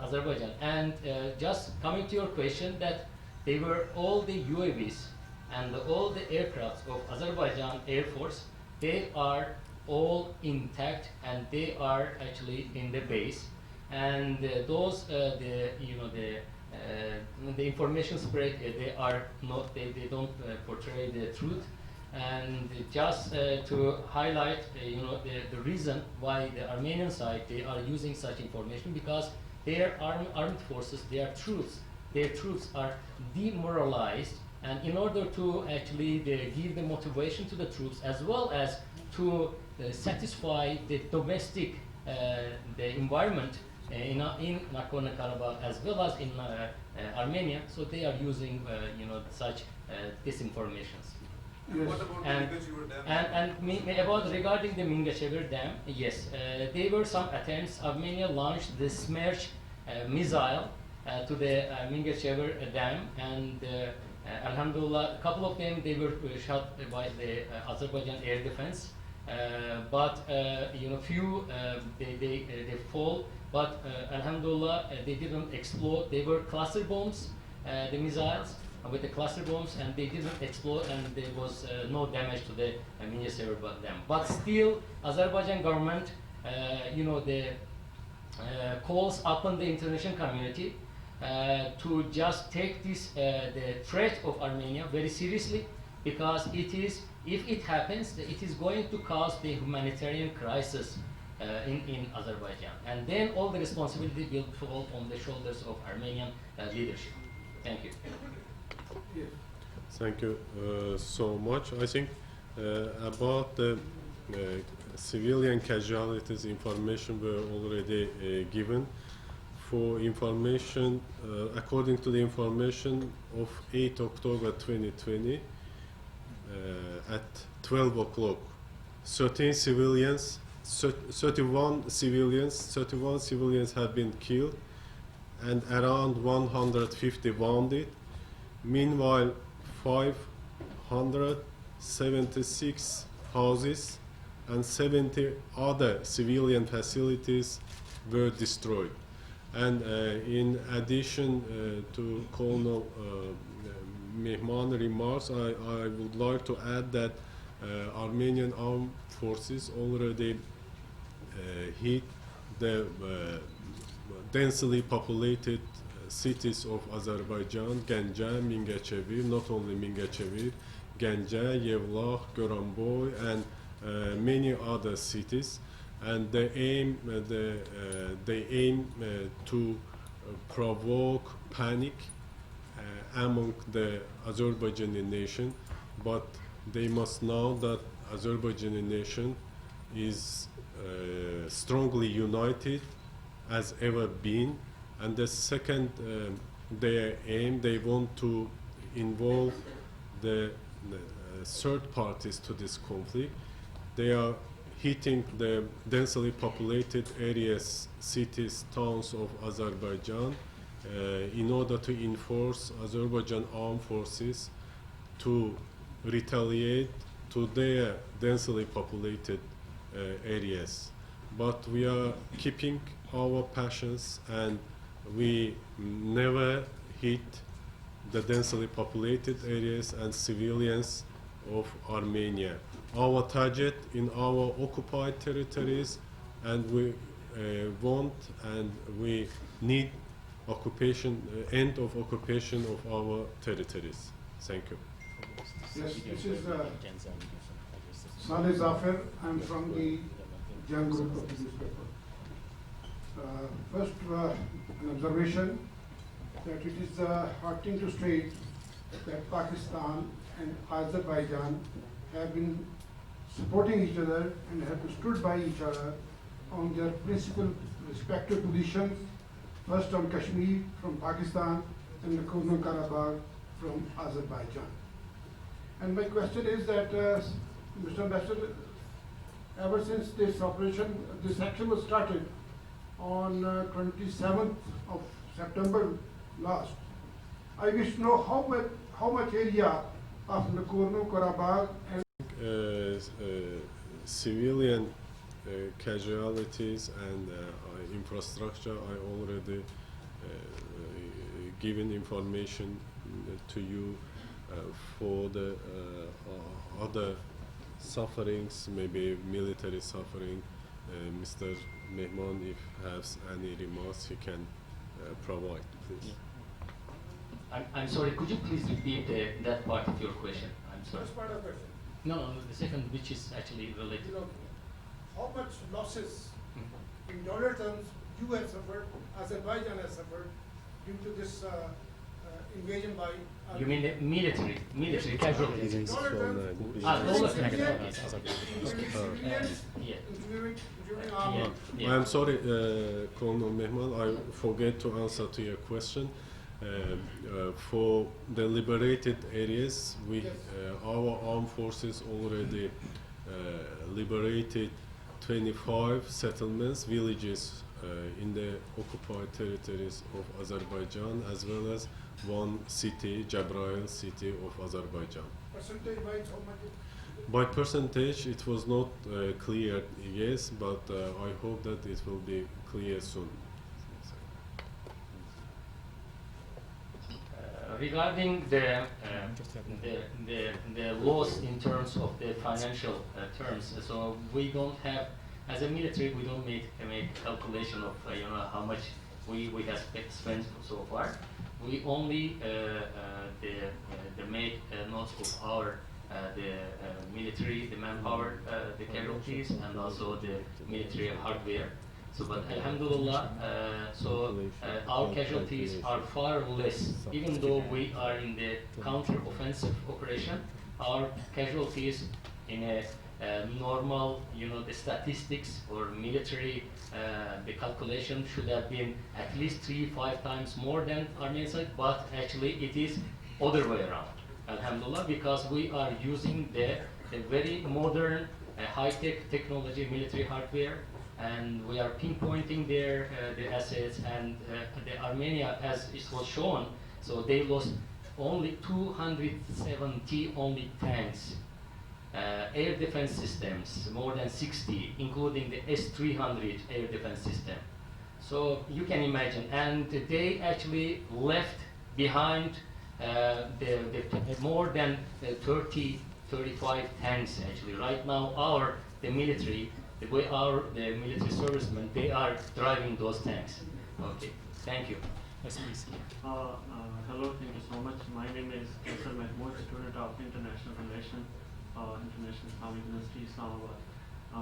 Speaker 4: Azerbaijan. And just coming to your question, that they were all the UAVs and all the aircrafts of Azerbaijan Air Force, they are all intact and they are actually in the base. And those the information spread, they are not, they don't portray the truth. And just to highlight the reason why the Armenian side, they are using such information, because their armed forces, their troops are demoralized, and in order to actually give the motivation to the troops, as well as to satisfy the domestic the environment in Nagorno-Karabakh as well as in Armenia, so they are using such disinformations.
Speaker 7: And what about the Mingachiva Dam?
Speaker 4: And about regarding the Mingachiva Dam, yes, there were some attempts. Armenia launched the Smerch missile to the Mingachiva Dam, and Alhamdulillah, a couple of them, they were shot by the Azerbaijan air defense, but few they fall, but Alhamdulillah, they didn't explode. They were cluster bombs, the missiles with the cluster bombs, and they didn't explode, and there was no damage to the Mingachiva Dam. But still, Azerbaijan government, calls upon the international community to just take this the threat of Armenia very seriously, because if it happens, it is going to cause the humanitarian crisis in Azerbaijan, and then all the responsibility will fall on the shoulders of Armenian leadership. Thank you.
Speaker 1: Thank you so much. I think About the civilian casualties, information were already given. For information, according to the information of 8 October 2020, at 12 o'clock, 31 civilians have been killed and around 150 wounded. Meanwhile, 576 houses and 70 other civilian facilities were destroyed. And in addition to Colonel Mehman's remarks, I would like to add that Armenian armed forces already hit the densely populated cities of Azerbaijan, Ganja, Mingechevir, not only Mingechevir, Ganja, Yevlax, Goranboy, and many other cities. And they aim to provoke panic among the Azerbaijani nation, but they must know that Azerbaijani nation is strongly united as ever been. And the second, their aim, they want to involve the third parties to this conflict. They are hitting the densely populated areas, cities, towns of Azerbaijan in order to enforce Azerbaijan armed forces to retaliate to their densely populated areas. But we are keeping our passions and we never hit the densely populated areas and civilians of Armenia. Our target in our occupied territories, and we want and we need occupation, end of occupation of our territories. Thank you.
Speaker 8: Yes, this is Saleh Zafar. I'm from the Young Group of the newspaper. First, an observation that it is heartening to state that Pakistan and Azerbaijan have been supporting each other and have stood by each other on their principal respective positions, first on Kashmir from Pakistan and Upper Karabakh from Azerbaijan. And my question is that, Mr. Ambassador, ever since this operation, this action was started on 27th of September last, I wish to know how much area of Nagorno-Karabakh and
Speaker 1: civilian casualties and infrastructure, I already given information to you for the other sufferings, maybe military suffering. Mr. Mehman, if has any remarks, he can provide, please.
Speaker 4: I'm sorry, could you please repeat that part of your question? I'm sorry.
Speaker 8: First part of the question.
Speaker 4: No, the second, which is actually related.
Speaker 8: You know, how much losses in dollar terms you have suffered, Azerbaijan has suffered due to this invasion by Armenia?
Speaker 4: You mean the military casualties?
Speaker 8: Dollar terms,
Speaker 4: dollar
Speaker 8: including armor.
Speaker 4: Yeah.
Speaker 1: I'm sorry, Colonel Mehman, I forget to answer to your question. For the liberated areas, we, our armed forces already liberated 25 settlements, villages in the occupied territories of Azerbaijan, as well as one city, Jabrail city of Azerbaijan.
Speaker 8: Percentage-wise, how much?
Speaker 1: By percentage, it was not clear, yes, but I hope that it will be clear soon.
Speaker 4: Regarding the loss in terms of the financial terms, so we don't have, as a military, we don't make calculation of how much we have spent so far. We only make notes of our the military, the manpower, the casualties, and also the military hardware. So, but Alhamdulillah, our casualties are far less. Even though we are in the counter-offensive operation, our casualties in a normal, the statistics or military, the calculation should have been at least 3-5 times more than Armenian side, but actually it is other way around. Alhamdulillah, because we are using the very modern, high-tech technology, military hardware, and we are pinpointing their assets. And the Armenia, as it was shown, so they lost only 270 only tanks. Air defense systems, more than 60, including the S-300 air defense system. So you can imagine, and they actually left behind more than 35 tanks actually. Right now, the military servicemen, they are driving those tanks. Okay, thank you.
Speaker 3: Yes, please.
Speaker 9: Hello, thank you so much. My name is Kaisar Mahmood, student of International Relations, International Islamic University, Islamabad.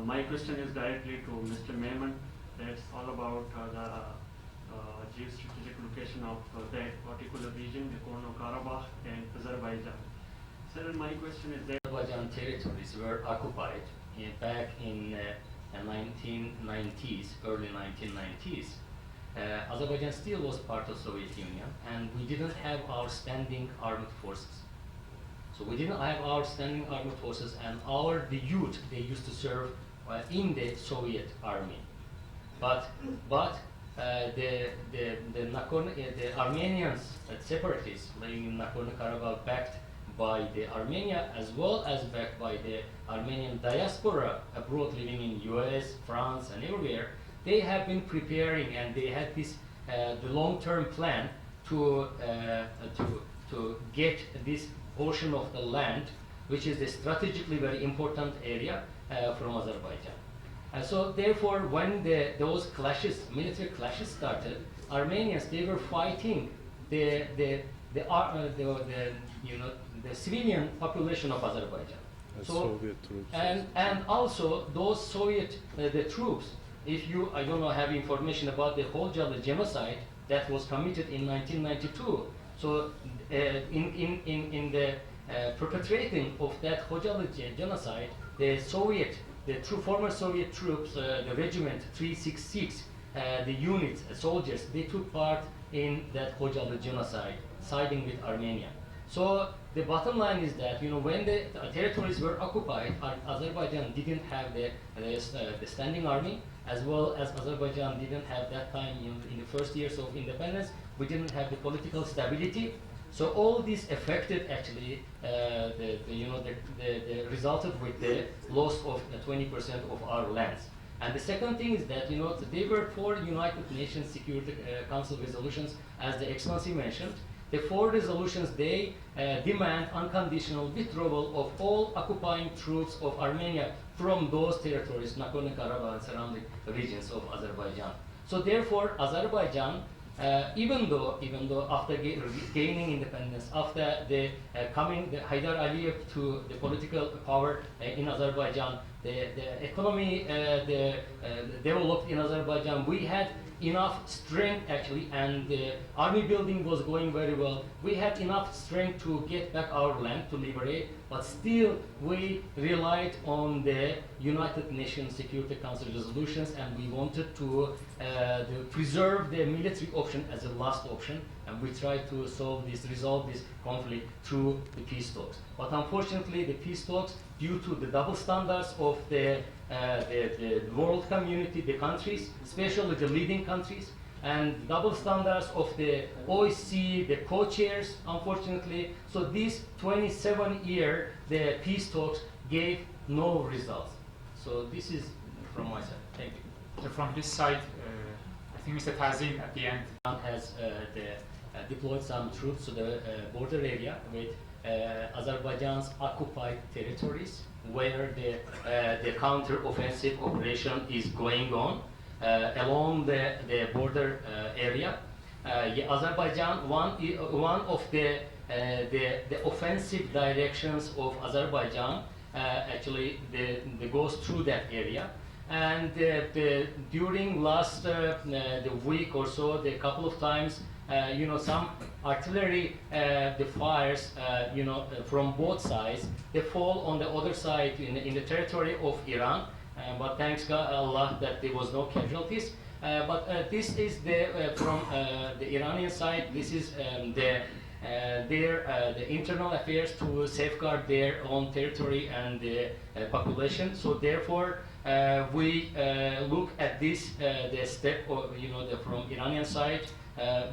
Speaker 9: My question is directly to Mr. Mehman. That's all about the geostrategic location of that particular region, Upper Karabakh and Azerbaijan. Sir, my question is that
Speaker 4: Azerbaijan territories were occupied back in 1990s, early 1990s. Azerbaijan still was part of Soviet Union, and we didn't have our standing armed forces. So we didn't have our standing armed forces, and the youth, they used to serve in the Soviet army. But the Armenians, separatists living in Nagorno-Karabakh, backed by the Armenia as well as backed by the Armenian diaspora abroad living in US, France, and everywhere, they have been preparing, and they had this the long-term plan to get this portion of the land, which is a strategically very important area from Azerbaijan. So therefore, when those clashes, military clashes started, Armenians, they were fighting the civilian population of Azerbaijan. So,
Speaker 1: Soviet troops.
Speaker 4: And also those Soviet the troops. I don't know, have information about the Khojalı genocide that was committed in 1992. So in the perpetrating of that Khojalı genocide, the former Soviet troops, the regiment 366, the units, soldiers, they took part in that Khojalı genocide, siding with Armenia. So the bottom line is that when the territories were occupied, Azerbaijan didn't have the standing army, as well as Azerbaijan didn't have that time in the first years of independence. We didn't have the political stability. So all this affected actually the resulted with the loss of 20% of our lands. And the second thing is that there were 4 United Nations Security Council resolutions, as the Excellency mentioned. The 4 resolutions, they demand unconditional withdrawal of all occupying troops of Armenia from those territories, Nagorno-Karabakh and surrounding regions of Azerbaijan. So therefore, Azerbaijan, even though after gaining independence, after the coming the Haydar Aliyev to the political power in Azerbaijan, the economy developed in Azerbaijan, we had enough strength actually, and the army building was going very well. We had enough strength to get back our land, to liberate, but still we relied on the United Nations Security Council resolutions, and we wanted to preserve the military option as a last option, and we tried to resolve this conflict through the peace talks. But unfortunately, the peace talks, due to the double standards of the world community, the countries, especially the leading countries, and double standards of the OSCE, the co-chairs, unfortunately. So these 27-year the peace talks gave no results. So this is from my side. Thank you.
Speaker 3: So from this side, I think Mr. Tazim at the end
Speaker 4: has deployed some troops to the border area with Azerbaijan's occupied territories, where the counter-offensive operation is going on along the border area. Azerbaijan, one of the offensive directions of Azerbaijan actually goes through that area. And during last the week or so, the couple of times, some artillery the fires, from both sides, they fall on the other side in the territory of Iran. But thanks God Allah that there was no casualties. But this is from the Iranian side. This is the internal affairs to safeguard their own territory and the population. So therefore, we look at this the step, from Iranian side,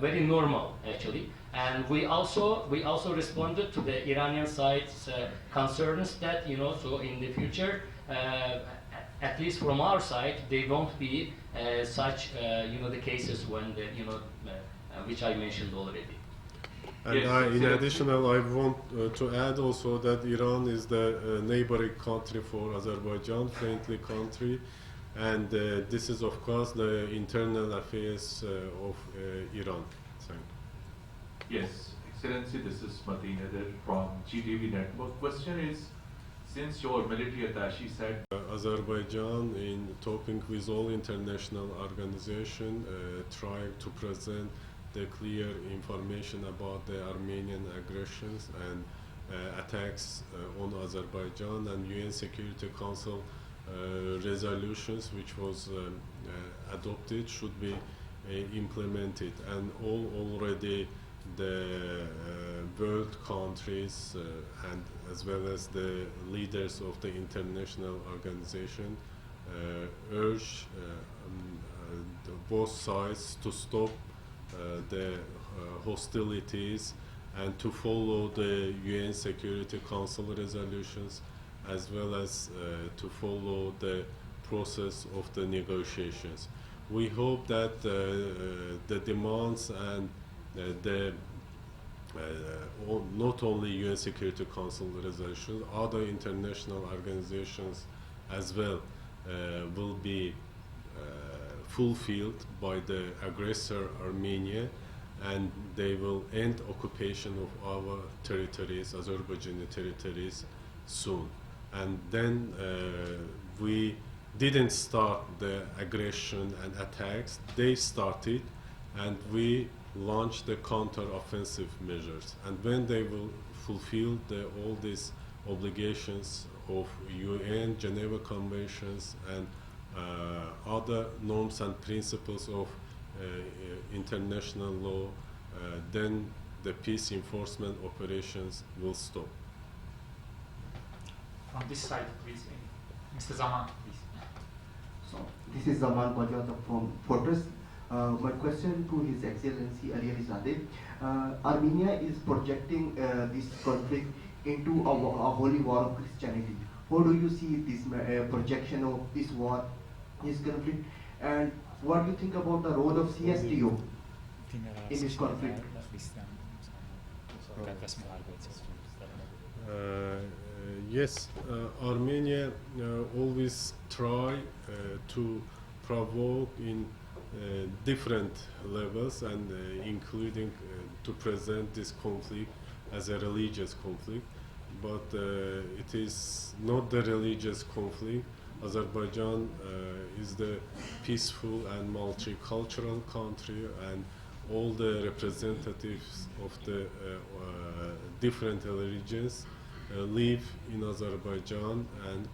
Speaker 4: very normal actually. And we also responded to the Iranian side's concerns that so in the future, at least from our side, there won't be such the cases when which I mentioned already.
Speaker 1: And
Speaker 6: Yes,
Speaker 1: in addition, I want to add also that Iran is the neighboring country for Azerbaijan, friendly country, and this is of course the internal affairs of Iran. Thank you.
Speaker 6: Yes, Excellency, this is Mateen Nadir from GTV Network. Question is, since your military attaché said
Speaker 1: Azerbaijan, in talking with all international organizations, trying to present the clear information about the Armenian aggressions and attacks on Azerbaijan, and UN Security Council resolutions which was adopted should be implemented, and already the world countries and as well as the leaders of the international organization urge both sides to stop the hostilities and to follow the UN Security Council resolutions, as well as to follow the process of the negotiations. We hope that the demands and not only UN Security Council resolutions, other international organizations as well will be fulfilled by the aggressor Armenia, and they will end occupation of our territories, Azerbaijani territories, soon. And then we didn't start the aggression and attacks, they started, and we launched the counter-offensive measures. And when they will fulfill all these obligations of UN, Geneva Conventions, and other norms and principles of international law, then the peace enforcement operations will stop.
Speaker 3: From this side, please. Mr. Zaman, please.
Speaker 10: So, this is Zaman Bajwata from Fortress. My question to His Excellency Ali Alizada. Armenia is projecting this conflict into a holy war of Christianity. How do you see this projection of this war, this conflict, and what do you think about the role of CSTO in this conflict?
Speaker 1: Yes, Armenia always try to provoke in different levels, and including to present this conflict as a religious conflict, but it is not the religious conflict. Azerbaijan is the peaceful and multicultural country, and all the representatives of the different religions live in Azerbaijan and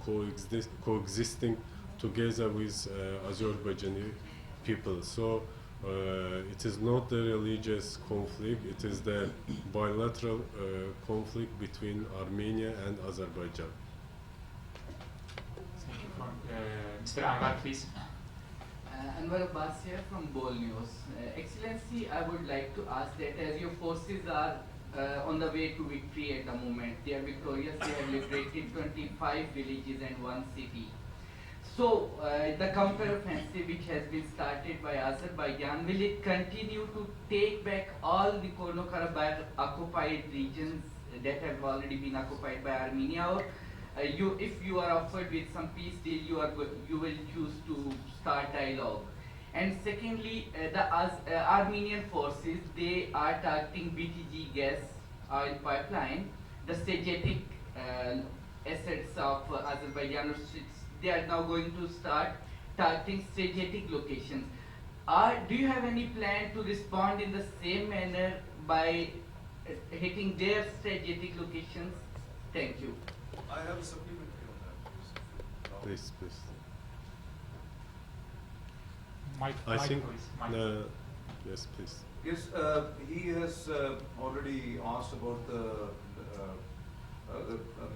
Speaker 1: coexisting together with Azerbaijani people. So it is not the religious conflict, it is the bilateral conflict between Armenia and Azerbaijan.
Speaker 3: Thank you. From Mr. Anwar, please.
Speaker 11: Anwar Abbas here from Bol News. Excellency, I would like to ask that as your forces are on the way to victory at the moment, they are victorious, they have liberated 25 villages and 1 city. So, the counter-offensive which has been started by Azerbaijan, will it continue to take back all the Karabakh occupied regions that have already been occupied by Armenia, or if you are offered with some peace deal, you will choose to start dialogue? And secondly, the Armenian forces, they are targeting BTG gas oil pipeline, the strategic assets of Azerbaijan. they are now going to start targeting strategic locations. Do you have any plan to respond in the same manner by hitting their strategic locations? Thank you.
Speaker 7: I have a supplementary on that, please.
Speaker 1: Please.
Speaker 3: Mike,
Speaker 1: I think,
Speaker 3: please. Mike.
Speaker 1: yes, please.
Speaker 7: Yes, he has already asked about the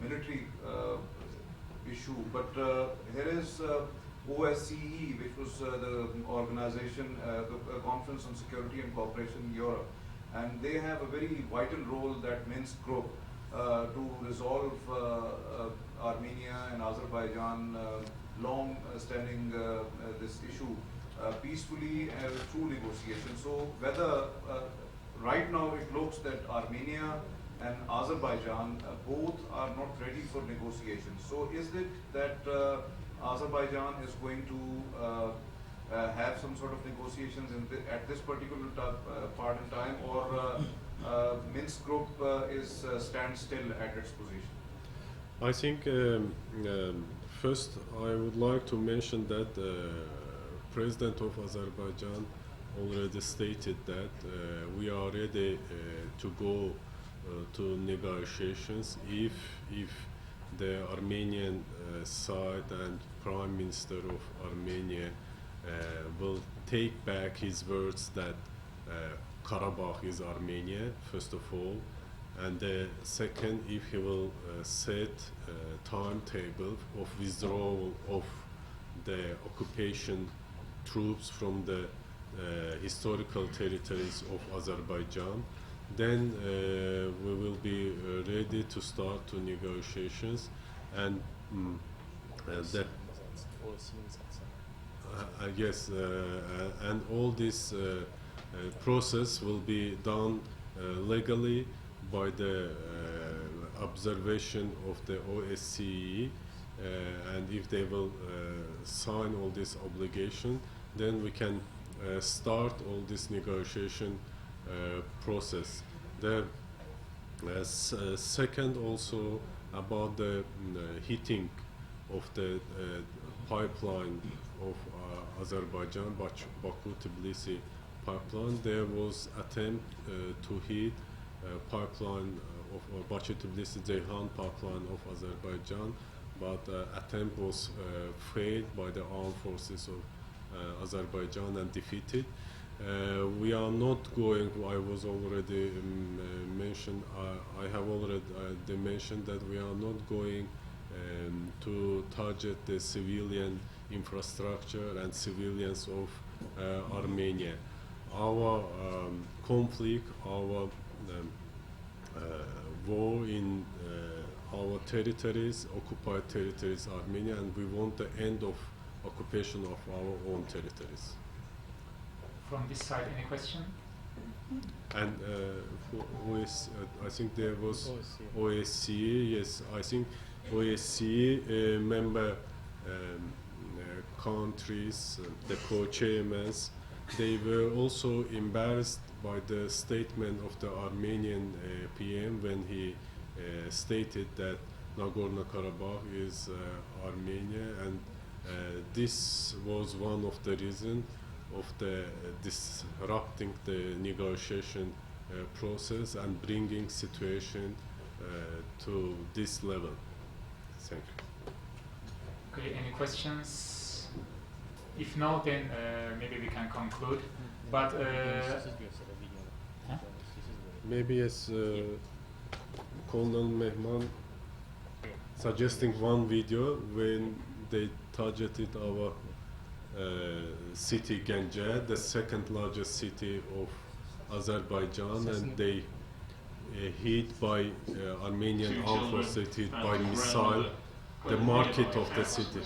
Speaker 7: military issue, but here is OSCE, which was the organization, the Conference on Security and Cooperation in Europe, and they have a very vital role, that Minsk Group, to resolve Armenia and Azerbaijan long-standing this issue peacefully through negotiation. So whether right now it looks that Armenia and Azerbaijan both are not ready for negotiations. So is it that Azerbaijan is going to have some sort of negotiations at this particular part in time, or Minsk Group stands still at its position?
Speaker 1: I think first I would like to mention that President of Azerbaijan already stated that we are ready to go to negotiations if the Armenian side and Prime Minister of Armenia will take back his words that Karabakh is Armenia, first of all, and second, if he will set a timetable of withdrawal of the occupation troops from the historical territories of Azerbaijan, then we will be ready to start to negotiations, and yes, and all this process will be done legally by the observation of the OSCE, and if they will sign all this obligation, then we can start all this negotiation process. The second also about the heating of the pipeline of Azerbaijan, Baku-Tbilisi pipeline. There was attempt to heat pipeline of Baku-Tbilisi-Ceyhan pipeline of Azerbaijan, but attempt was failed by the armed forces of Azerbaijan and defeated. We are not going, I was already mentioned, I have already mentioned that we are not going to target the civilian infrastructure and civilians of Armenia. Our conflict, our war in our territories, occupied territories, Armenia, and we want the end of occupation of our own territories.
Speaker 3: From this side, any question?
Speaker 1: And I think there was OSCE, yes, I think OSCE member countries, the co-chairmen, they were also embarrassed by the statement of the Armenian PM when he stated that Nagorno-Karabakh is Armenia, and this was one of the reasons of the disrupting the negotiation process and bringing situation to this level. Thank you.
Speaker 3: Okay, any questions? If no, then maybe we can conclude. But
Speaker 1: maybe as Colonel Mehman suggesting one video when they targeted our city Ganja, the second largest city of Azerbaijan, and they hit by Armenian armed forces, hit by missile the market of the city.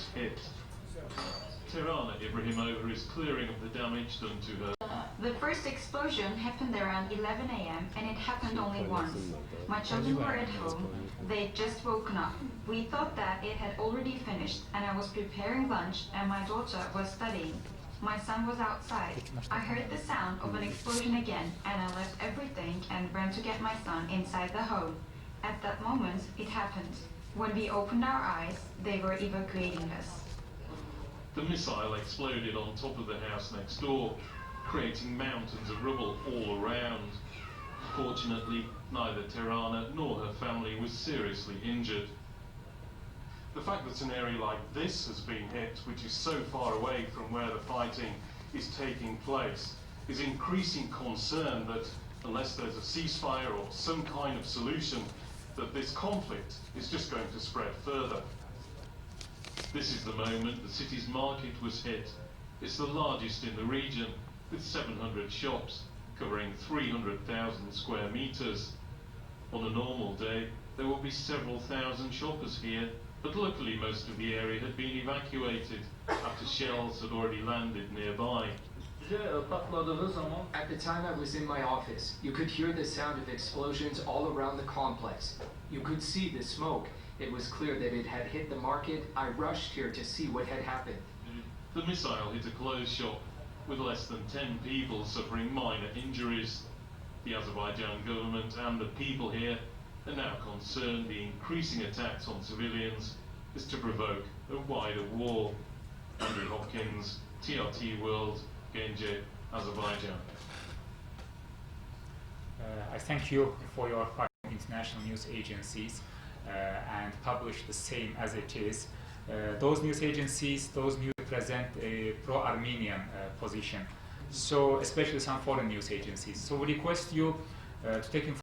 Speaker 12: Tirana Ibrahimova is clearing of the damage done to her.
Speaker 13: The first explosion happened around 11 a.m. and it happened only once. My children were at home. They'd just woken up. We thought that it had already finished and I was preparing lunch and my daughter was studying. My son was outside. I heard the sound of an explosion again and I left everything and ran to get my son inside the home. At that moment, it happened. When we opened our eyes, they were evacuating us.
Speaker 12: The missile exploded on top of the house next door, creating mountains of rubble all around. Fortunately, neither Tirana nor her family was seriously injured. The fact that an area like this has been hit, which is so far away from where the fighting is taking place, is increasing concern that unless there's a ceasefire or some kind of solution, that this conflict is just going to spread further. This is the moment the city's market was hit. It's the largest in the region, with 700 shops, covering 300,000 square meters. On a normal day, there will be several thousand shoppers here, but luckily most of the area had been evacuated after shells had already landed nearby.
Speaker 14: At the time I was in my office, you could hear the sound of explosions all around the complex. You could see the smoke. It was clear that it had hit the market. I rushed here to see what had happened.
Speaker 12: The missile hit a clothes shop, with less than 10 people suffering minor injuries. The Azerbaijan government and the people here are now concerned the increasing attacks on civilians is to provoke a wider war. Andrew Hopkins, TRT World, Genge, Azerbaijan.
Speaker 3: I thank you for your part of international news agencies and publish the same as it is. Those news agencies, those news represent a pro-Armenian position, so especially some foreign news agencies. So we request you to take